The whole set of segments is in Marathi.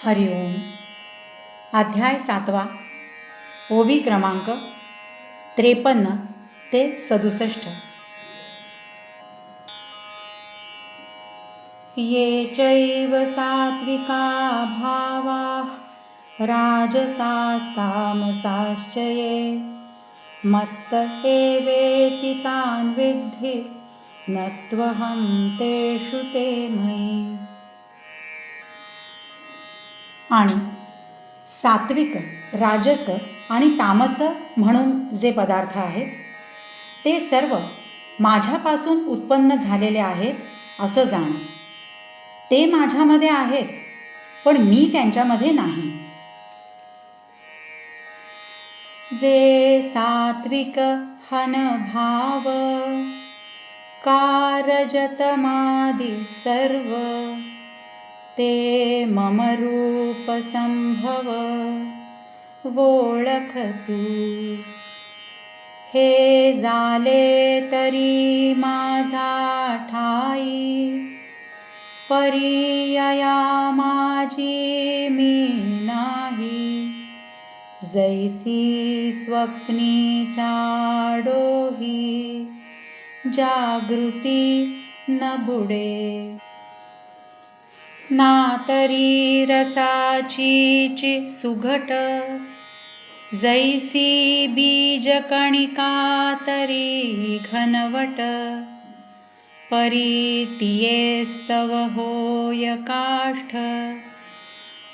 हरिओम. अध्याय 7. ओवी क्रमांक 53 ते 67. ये चैव सात्विका भावाः राजसास्तामसाश्च ये मत्त एवेति तान् विद्धि न त्वहं तेषु ते मयि. आणि सात्विक, राजस आणि तामस म्हणून जे पदार्थ आहेत ते सर्व माझ्यापासून उत्पन्न झालेले आहेत असं जाण. ते माझ्यामध्ये आहेत पण मी त्यांच्यामध्ये नाही. जे सात्विक हनभाव कारजतमादि सर्व ते मम रूप संभव ओळखतु. हे झाले तरी माझा ठाई पर्याया माझी मी नाही. जैसी स्वप्नीच्या डोही जागृती न बुडे. ना तरी रसाचीची सुघट जैसी बीजकणिका तरी घनवट. परीतियेस्तव होय काष्ठ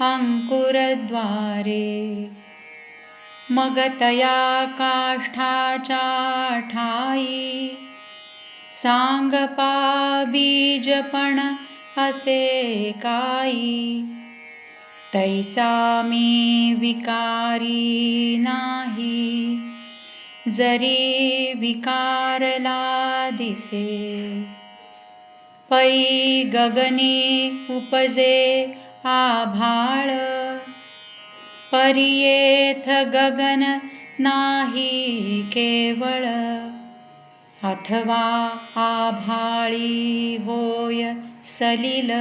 अंकुरद्वारे. मग तया काष्ठाच्या ठाई सांगपा बीजपण असे काई. तैसा मी विकारी नाही जरी विकारला दिसे. पै गगनी उपजे आभाळ परियेथ गगन नाही केवळ. अथवा आभाळी होय सलिल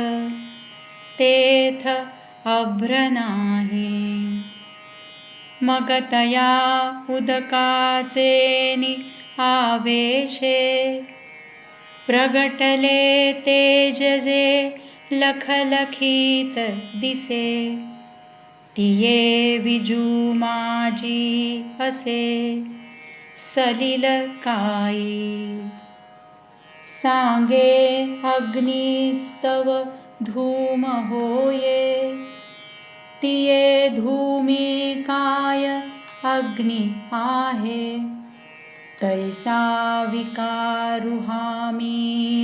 तेथ अभ्र नाही. मग तया उदकाचेनि आवेशे प्रगटले तेज जे लखलखीत दिसे. तिये विजू माझी असे सलिल काई. सांगे अग्निस्तव धूम होये तिये धूमी काय अग्नि आहे. तैसा विकारुहामी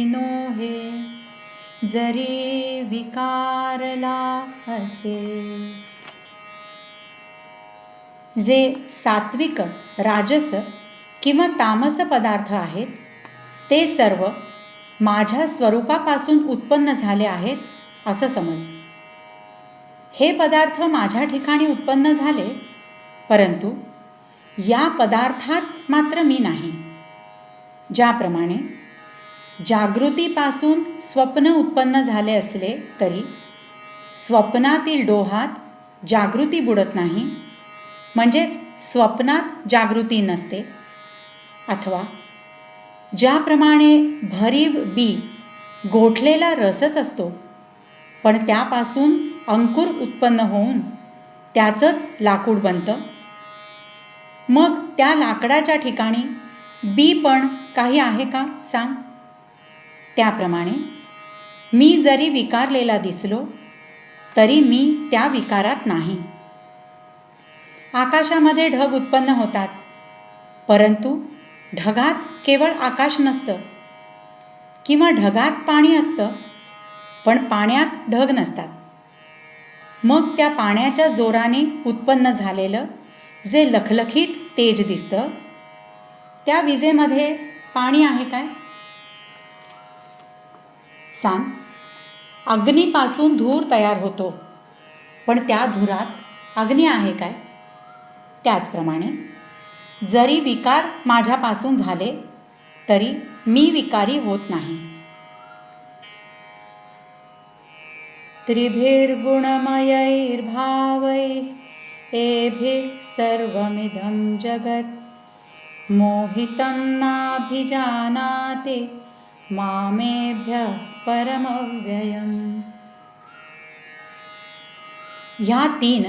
नोहे जरी विकारला असे. जे सात्विक, राजस किंवा तामस पदार्थ आहेत ते सर्व माझ्या स्वरूपापासून उत्पन्न झाले आहेत असं समज. हे पदार्थ माझ्या ठिकाणी उत्पन्न झाले परंतु या पदार्थात मात्र मी नाही. ज्याप्रमाणे जागृतीपासून स्वप्न उत्पन्न झाले असले तरी स्वप्नातील डोहात जागृती बुडत नाही, म्हणजेच स्वप्नात जागृती नसते. अथवा ज्याप्रमाणे भरीव बी गोठलेला रसच असतो पण त्यापासून अंकुर उत्पन्न होऊन त्याचंच लाकूड बनतं, मग त्या लाकडाच्या ठिकाणी बी पण काही आहे का सांग. त्याप्रमाणे मी जरी विकारलेला दिसलो तरी मी त्या विकारात नाही. आकाशामध्ये ढग उत्पन्न होतात परंतु ढगात केवळ आकाश नसतं किंवा ढगात पाणी असतं पण पाण्यात ढग नसतात. मग त्या पाण्याच्या जोराने उत्पन्न झालेलं जे लखलखीत तेज दिसतं त्या विजेमध्ये पाणी आहे काय सांग. अग्नीपासून धूर तयार होतो पण त्या धुरात अग्नी आहे काय. त्याचप्रमाणे जरी विकार माझ्यापासून झाले तरी मी विकारी होत नाही. त्रिभिर्गुणमयैर्भावैः एभिः सर्वमिदं जगत् मोहितं नाभिजानाति मामेभ्यः परमव्ययम्. ह्या तीन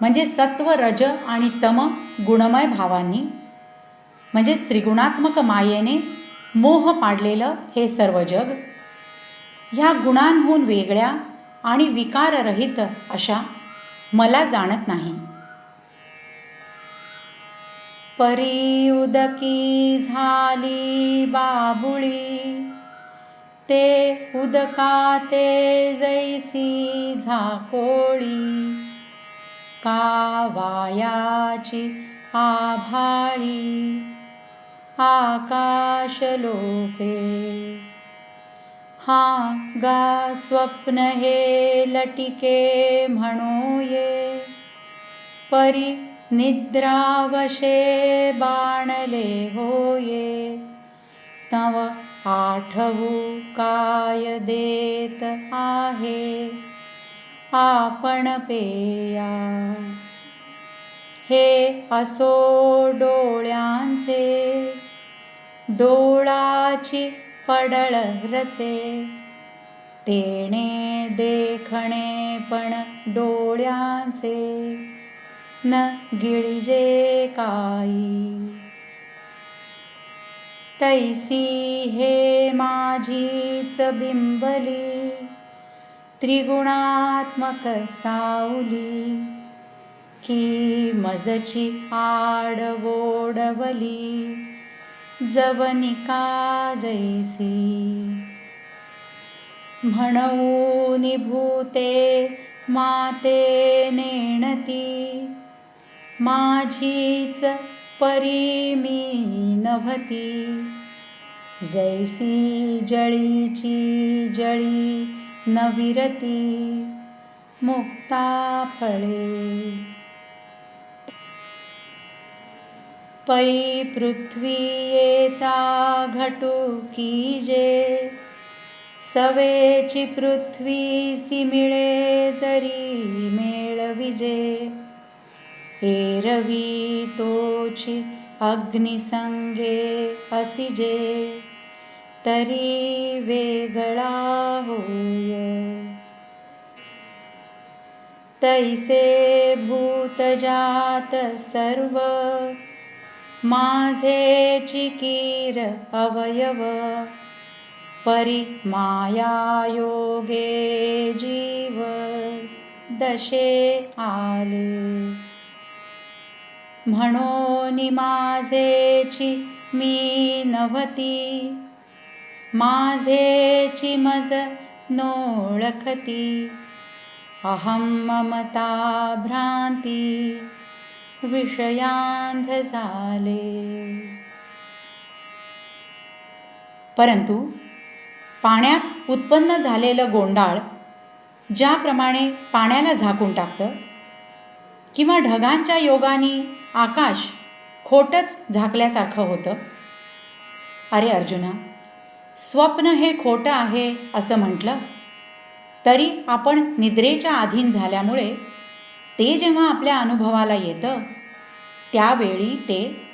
म्हणजे सत्व, रज आणि तम गुणमय भावांनी म्हणजेच त्रिगुणात्मक मायेने मोह पाडलेलं हे सर्व जग ह्या गुणांहून वेगळ्या आणि विकाररहित अशा मला जाणत नाही. परी उदकी झाली बाबुळी ते उदकाते जैसी झाकोळी का वायाची आभाळी आकाश लोके. हा गा स्वप्न हे लटिके म्हणो ये परी निद्रावशे बाणले होये तव आठवू काय देत आहे आपण पेया. हे असो डोळ्यांचे डोळाची पडळ रचे तेणे देखणे पण डोळ्यांचे न गिळिजे काई. तैसी हे माझीच बिंबली त्रिगुणात्मक सावली की मजची आड ओढवली जवनिका जैसी. म्हणून भूते माते नेणती माझीच परी मी नव्हती जैसी जळीची जळी न विरती मुक्ता फळे. पै पृथ्वीयेचा घटू कीजे सवेची पृथ्वीसी मिळे जरी मेळविजे एरवी तोची अग्निसंगे असिजे तरी वेगळा होय. तैसे भूतजात सर्व माझे चिकीर अवयव परी मायायोगे जीव दशे आले. म्हणून माझेची मी नव्हती माझेची मज नोळखती अहम ममता भ्रांती विषयांध झाले. परंतु पाण्यात उत्पन्न झालेलं गोंडाळ ज्याप्रमाणे पाण्याला झाकून टाकतं किंवा ढगांच्या योगाने आकाश खोटच झाकल्यासारखं होतं. अरे अर्जुना, स्वप्न हे खोटं आहे असं म्हटलं तरी आपण निद्रेच्या अधीन झाल्यामुळे ते जेव्हा आपल्या अनुभवाला येतं त्यावेळी ते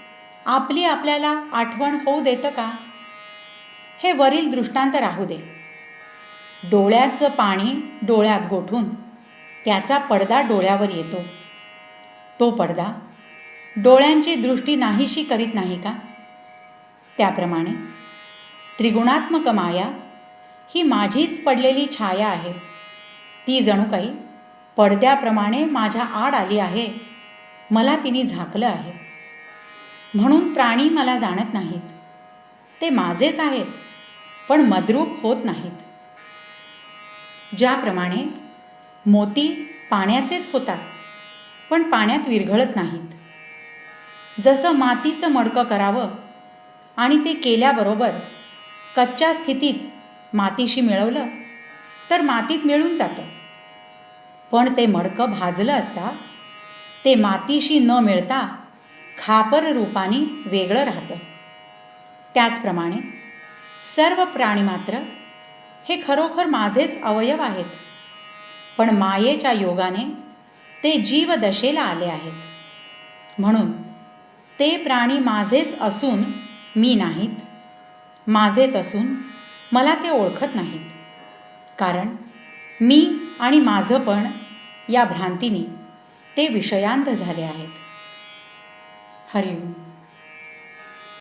आपल्याला आठवण होऊ देतं का? हे वरील दृष्टांत राहू दे. डोळ्याचं पाणी डोळ्यात गोठून त्याचा पडदा डोळ्यावर येतो. तो पडदा डोळ्यांची दृष्टी नाहीशी करीत नाही का? त्याप्रमाणे त्रिगुणात्मक माया ही माझीच पडलेली छाया आहे. ती जणू काही पडद्याप्रमाणे माझ्या आड आली आहे. मला तिने झाकलं आहे. म्हणून प्राणी मला जाणत नाहीत. ते माझेच आहेत पण मद्रूप होत नाहीत. ज्याप्रमाणे मोती पाण्याचेच होतात पण पाण्यात विरघळत नाहीत. जसं मातीचं मडकं करावं आणि ते केल्याबरोबर कच्च्या स्थितीत मातीशी मिळवलं तर मातीत मिळून जातं. पण ते मडकं भाजलं असता ते मातीशी न मिळता खापर रूपाने वेगळं राहतं. त्याचप्रमाणे सर्व प्राणी मात्र हे खरोखर माझेच अवयव आहेत पण मायेच्या योगाने ते जीवदशेला आले आहेत. म्हणून ते प्राणी माझेच असून मी नाहीत, माझेच असून मला ते ओळखत नाहीत. कारण मी आणि माझं पण या भ्रांतीने ते विषयांत झाले आहेत. हरिओम.